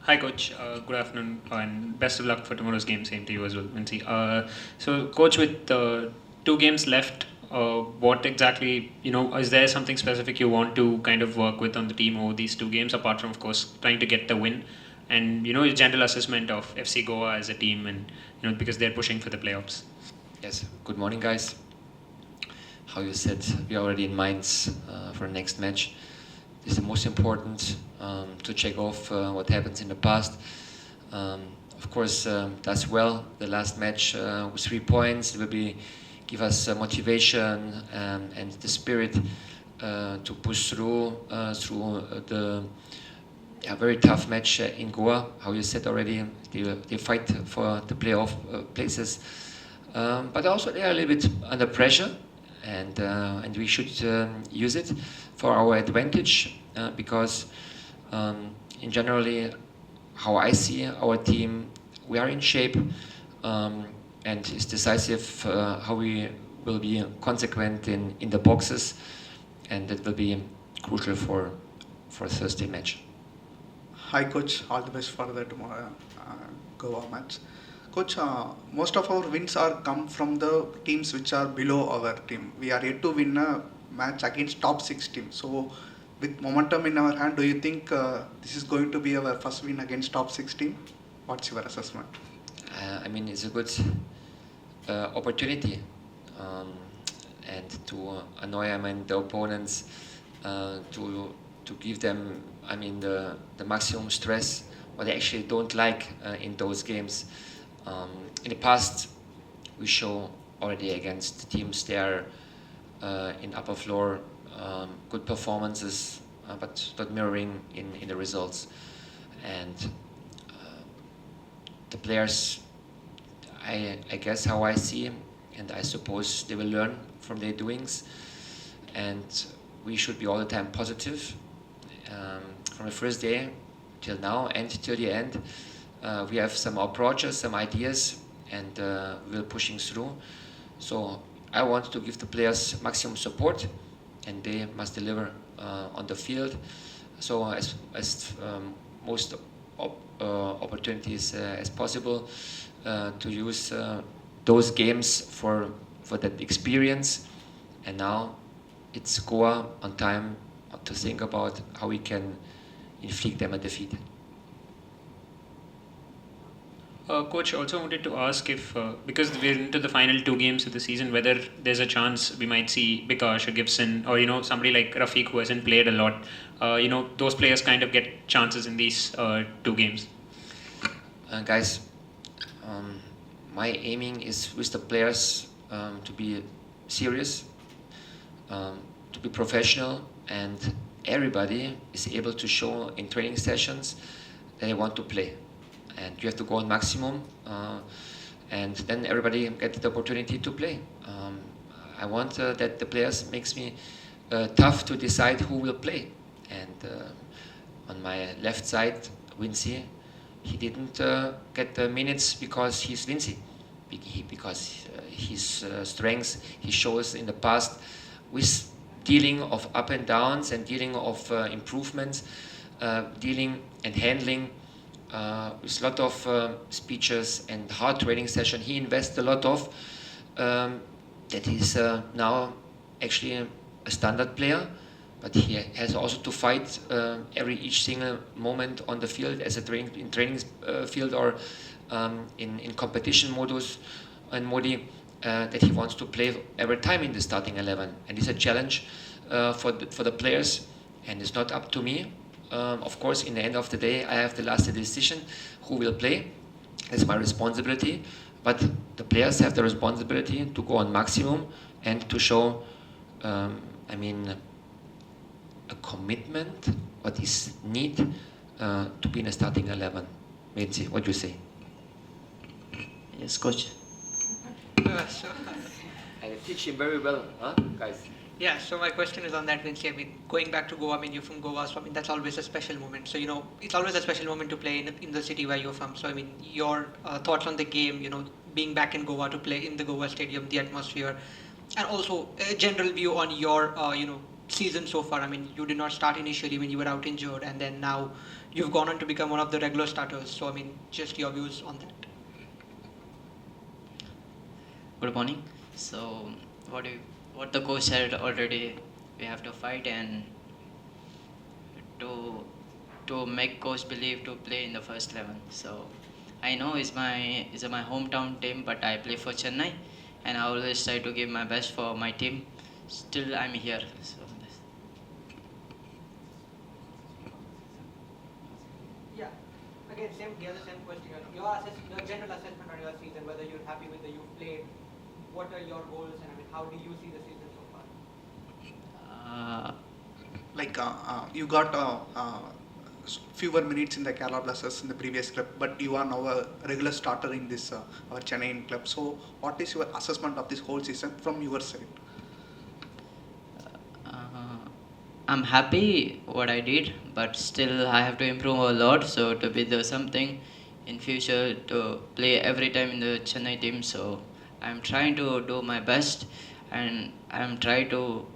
Hi, Coach. Good afternoon, and best of luck for tomorrow's game. Same to you as well, Vincy. So, Coach, with 2 games left, what exactly, is there something specific you want to kind of work with on the team over these 2 games, apart from, of course, trying to get the win? And, your general assessment of FC Goa as a team, and, because they're pushing for the playoffs. Yes, good morning, guys. How you said, we are already in Mainz for the next match. It's the most important to check off what happens in the past. Of course, that's well. The last match with 3 points it will give us motivation and the spirit to push through the very tough match in Goa. How you said already, they fight for the playoff places, but also they are a little bit under pressure, and we should use it for our advantage because in generally how I see our team, we are in shape and it's decisive how we will be consequent in the boxes, and that will be crucial for Thursday match. Hi, Coach. All the best for the tomorrow Goa match. Coach, most of our wins are come from the teams which are below our team. We are yet to win a match against top 6 teams. So, with momentum in our hand, do you think this is going to be our first win against top 6 team? What's your assessment? I mean, it's a good opportunity and to annoy the opponents, to give them, the maximum stress, what they actually don't like in those games. In the past, we show already against teams there in upper floor good performances, but not mirroring in the results. And the players, I guess how I see, and I suppose they will learn from their doings. And we should be all the time positive. From the first day till now and till the end, we have some approaches, some ideas, and we're pushing through. So I want to give the players maximum support, and they must deliver on the field. So as most opportunities as possible to use those games for that experience. And now it's Goa on time to think about how we can inflict them a defeat. Coach, also wanted to ask if, because we're into the final 2 games of the season, whether there's a chance we might see Bikash or Gibson or, somebody like Rafiq who hasn't played a lot, those players kind of get chances in these 2 games. Guys, my aiming is with the players to be serious, to be professional, and everybody is able to show in training sessions that they want to play. And you have to go on maximum, and then everybody gets the opportunity to play. I want that the players makes me tough to decide who will play. And on my left side, Vincy, he didn't get the minutes because he's Vincy, because his strengths he shows in the past with dealing of up and downs and dealing of improvements, dealing and handling. With a lot of speeches and hard training session, he invests a lot of that he's now actually a standard player, but he has also to fight each single moment on the field as a training field or in competition modus and modi that he wants to play every time in the starting 11, and it's a challenge for the players, and it's not up to me. Of course, in the end of the day, I have the last decision who will play. It's my responsibility. But the players have the responsibility to go on maximum and to show, a commitment, what is need to be in a starting 11. Vincy, what do you say? Yes, Coach. I teach him very well, guys? Yeah, so my question is on that, Vincy. Going back to Goa, you're from Goa, so that's always a special moment. So, it's always a special moment to play in the city where you're from. So, your thoughts on the game, being back in Goa to play in the Goa stadium, the atmosphere, and also a general view on your, season so far. You did not start initially when you were out injured, and then now you've gone on to become one of the regular starters. So I mean, just your views on that. Good morning. So, what the coach said already, we have to fight and to make coach believe to play in the first 11. So, I know it's my hometown team, but I play for Chennai, and I always try to give my best for my team. Still, I'm here. So, Yeah. Again, the same question. Your general assessment on your season, whether you're happy with the you've played, what are your goals, and I mean, how do you see the season so far? uh, You got fewer minutes in the Kerala Blasters in the previous club, but you are now a regular starter in this our Chennaiyin club. So, what is your assessment of this whole season from your side? uh, I'm happy what I did, but still I have to improve a lot. So to be the something in future to play every time in the Chennai team. So I'm trying to do my best, and I'm trying to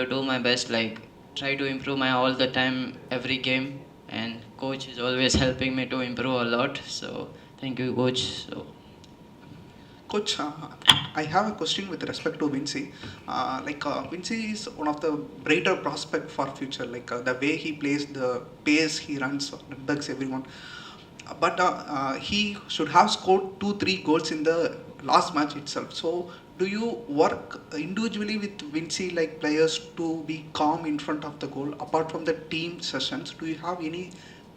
do my best. Like try to improve my all the time every game, and coach is always helping me to improve a lot. So thank you, coach. So. Coach, I have a question with respect to Vincy. Vincy is one of the brighter prospect for future. The way he plays, the pace he runs, bugs everyone. But he should have scored 2-3 goals in the last match itself. So, do you work individually with Vincy like players to be calm in front of the goal? Apart from the team sessions, do you have any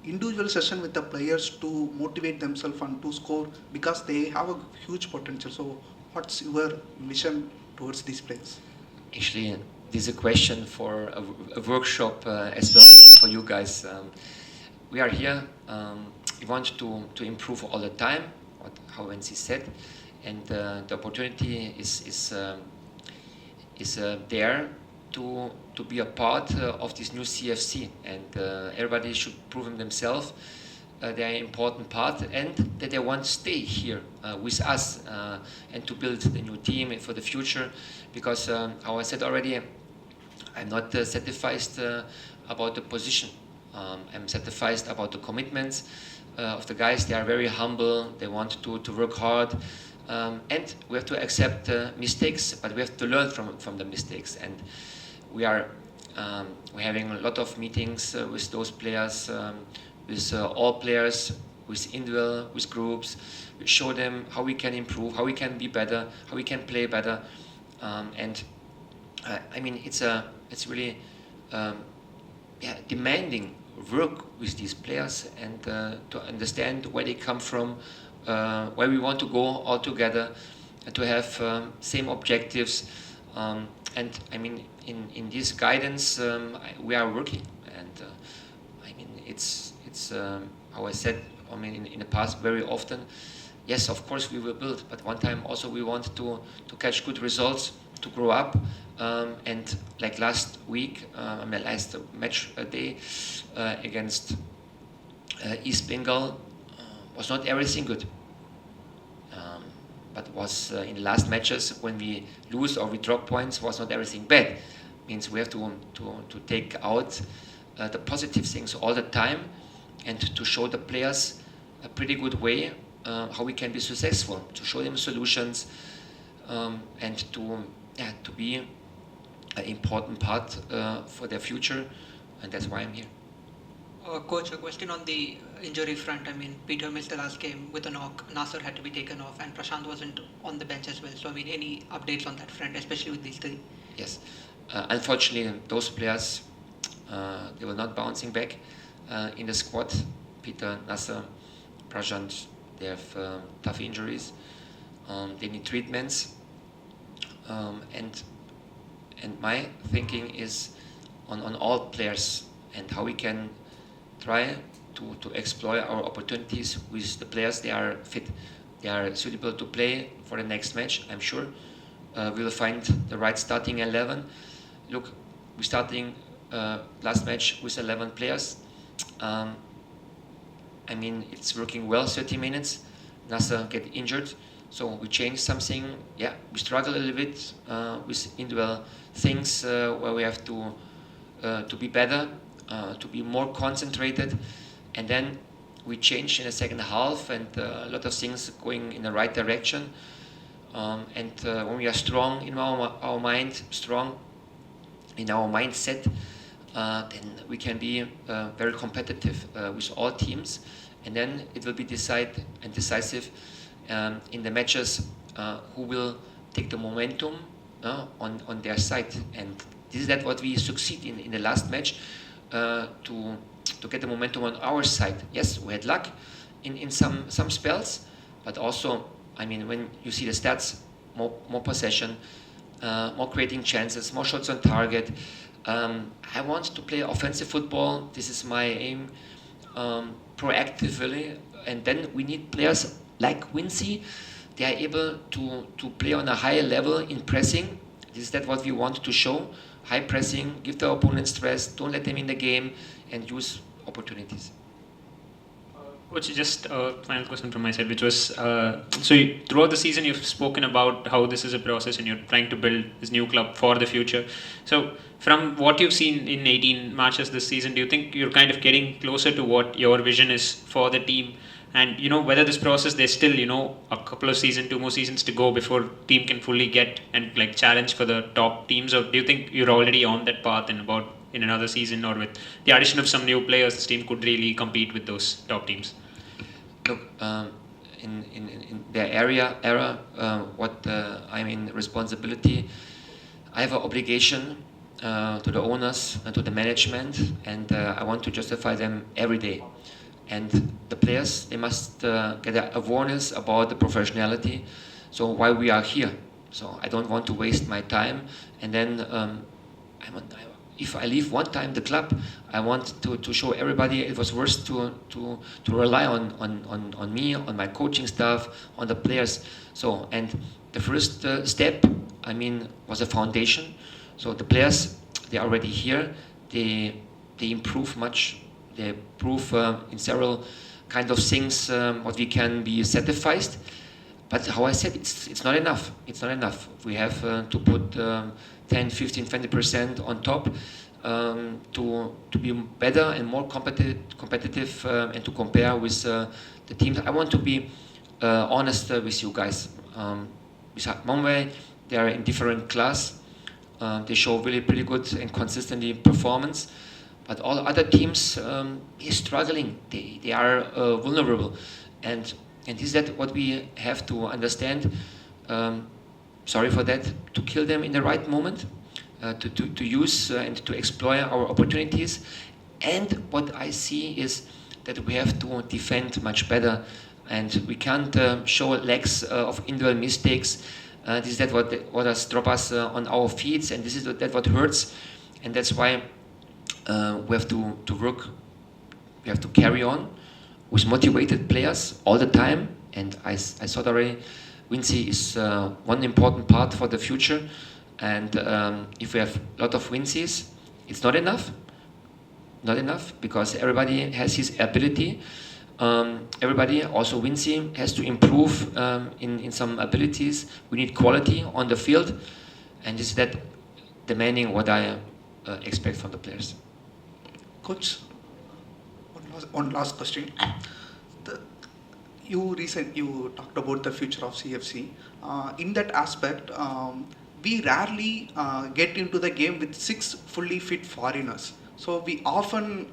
individual session with the players to motivate themselves and to score because they have a huge potential? So, what's your mission towards these players? Actually, this is a question for a workshop as well for you guys. We are here. We want to improve all the time, how Vincy said, and the opportunity is there to be a part of this new CFC, and everybody should prove themselves. They are an important part, and that they want to stay here with us and to build the new team for the future. Because, how I said already, I'm not satisfied about the position. I'm satisfied about the commitments of the guys. They are very humble. They want to work hard. And we have to accept mistakes, but we have to learn from the mistakes. And we're having a lot of meetings with those players, with all players, with individual, with groups. We show them how we can improve, how we can be better, how we can play better. I mean, it's really demanding work with these players and to understand where they come from, where we want to go all together, and to have same objectives. And I mean, in this guidance, we are working. And I mean, it's how I said, I mean, in the past very often. Yes, of course we will build, but one time also we want to catch good results, to grow up. And like last week, my last match day against East Bengal was not everything good. But was in the last matches when we lose or we drop points was not everything bad. Means we have to take out the positive things all the time and to show the players a pretty good way how we can be successful, to show them solutions and to be an important part for their future, and that's why I'm here. Coach, a question on the injury front. I mean, Peter missed the last game with a knock. Nasser had to be taken off, and Prashant wasn't on the bench as well. So, I mean, any updates on that front, especially with these three? Yes, unfortunately, those players they were not bouncing back in the squad. Peter, Nasser, Prashant, they have tough injuries. They need treatments, and my thinking is on all players and how we can try to exploit our opportunities with the players. They are fit, they are suitable to play for the next match, I'm sure. We will find the right starting 11. Look, we're starting last match with 11 players. I mean, it's working well, 30 minutes. Nasser get injured, so we change something. Yeah, we struggle a little bit with individual things where we have to be better. to be more concentrated, and then we changed in the second half, and a lot of things going in the right direction. And when we are strong in our mind, strong in our mindset, then we can be very competitive with all teams, and then it will be decisive in the matches who will take the momentum on their side. And this is that what we succeed in the last match, to get the momentum on our side. Yes, we had luck in some spells, but also, I mean, when you see the stats, more possession, more creating chances, more shots on target. I want to play offensive football. This is my aim, proactively. And then we need players like Vincy. They are able to play on a higher level in pressing. This is that what we want to show. High pressing, give the opponent stress, don't let them in the game, and use opportunities. Coach, just a final question from my side, which was, throughout the season you've spoken about how this is a process and you're trying to build this new club for the future. So from what you've seen in 18 matches this season, do you think you're kind of getting closer to what your vision is for the team? And, whether this process, there's still, a couple of seasons, 2 more seasons to go before team can fully get and like challenge for the top teams? Or do you think you're already on that path in another season, or with the addition of some new players, this team could really compete with those top teams? Look, in their era, what I'm in responsibility, I have an obligation to the owners and to the management, and I want to justify them every day. And the players, they must get an awareness about the professionality, so why we are here. So I don't want to waste my time, and then if I leave one time the club, I want to show everybody it was worth to rely on me, on my coaching staff, on the players. So, and the first step, I mean, was a foundation. So the players, they're already here. They improve much. They improve in several kind of things what we can be satisfied. But how I said, it's not enough. It's not enough. We have to put 10, 15, 20% on top to be better and more competitive and to compare with the teams. I want to be honest with you guys. With Mumbai, they are in different class. They show really pretty good and consistently performance. But all other teams is struggling. They are vulnerable. And is that what we have to understand? Sorry for that. To kill them in the right moment, to use and to exploit our opportunities. And what I see is that we have to defend much better, and we can't show lacks of individual mistakes. This is that what has drop us on our feet, and this is that what hurts, and that's why we have to work. We have to carry on with motivated players all the time, and I thought already Vincy is one important part for the future. And if we have a lot of Vincys, it's not enough. Not enough, because everybody has his ability. Everybody, also Vincy, has to improve in some abilities. We need quality on the field, and is that demanding what I expect from the players. Coach, one last question. You talked about the future of CFC. In that aspect, we rarely get into the game with 6 fully fit foreigners. So we often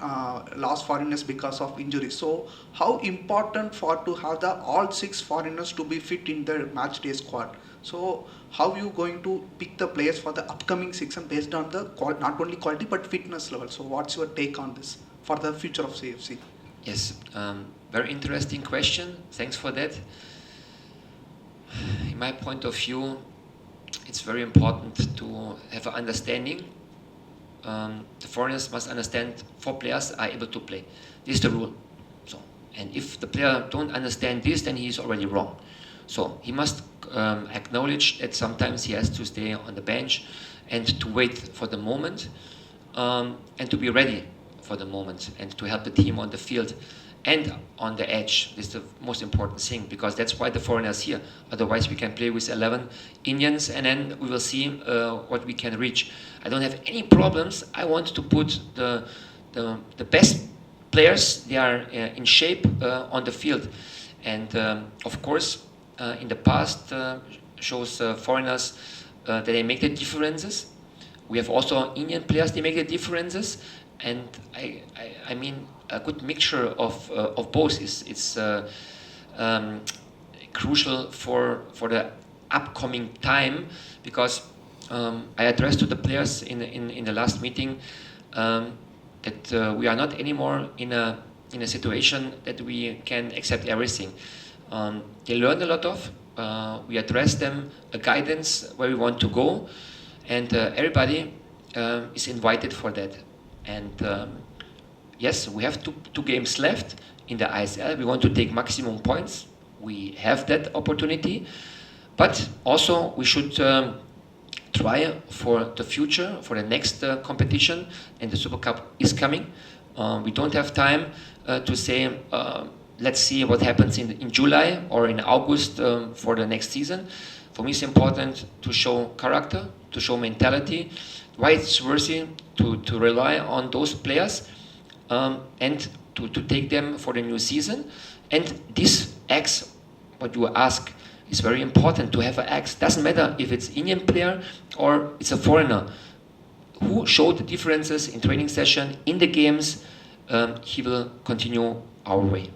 lost foreigners because of injuries. So how important to have all 6 foreigners to be fit in the match day squad? So how are you going to pick the players for the upcoming season based on the not only quality but fitness level? So what's your take on this for the future of CFC? Yes, very interesting question. Thanks for that. In my point of view, it's very important to have an understanding. The foreigners must understand 4 players are able to play. This is the rule. So, and if the player don't understand this, then he is already wrong. So he must acknowledge that sometimes he has to stay on the bench and to wait for the moment, and to be ready for the moment, and to help the team on the field and on the edge. This is the most important thing, because that's why the foreigners here. Otherwise we can play with 11 Indians, and then we will see what we can reach. I don't have any problems. I want to put the the best players, they are in shape on the field. And of course, in the past shows foreigners that they make the differences. We have also Indian players, they make the differences. And I mean, a good mixture of both is crucial for the upcoming time, because I addressed to the players in the last meeting that we are not anymore in a situation that we can accept everything. They learned a lot of. We address them a guidance where we want to go, and everybody is invited for that. And yes, we have two games left in the ISL. We want to take maximum points. We have that opportunity, but also we should try for the future, for the next competition, and the Super Cup is coming. We don't have time to say, let's see what happens in July or in August for the next season. For me, it's important to show character, to show mentality, why it's worthy to rely on those players and to take them for the new season. And this X, what you ask, is very important to have an X. Doesn't matter if it's Indian player or it's a foreigner. Who showed the differences in training session, in the games, he will continue our way.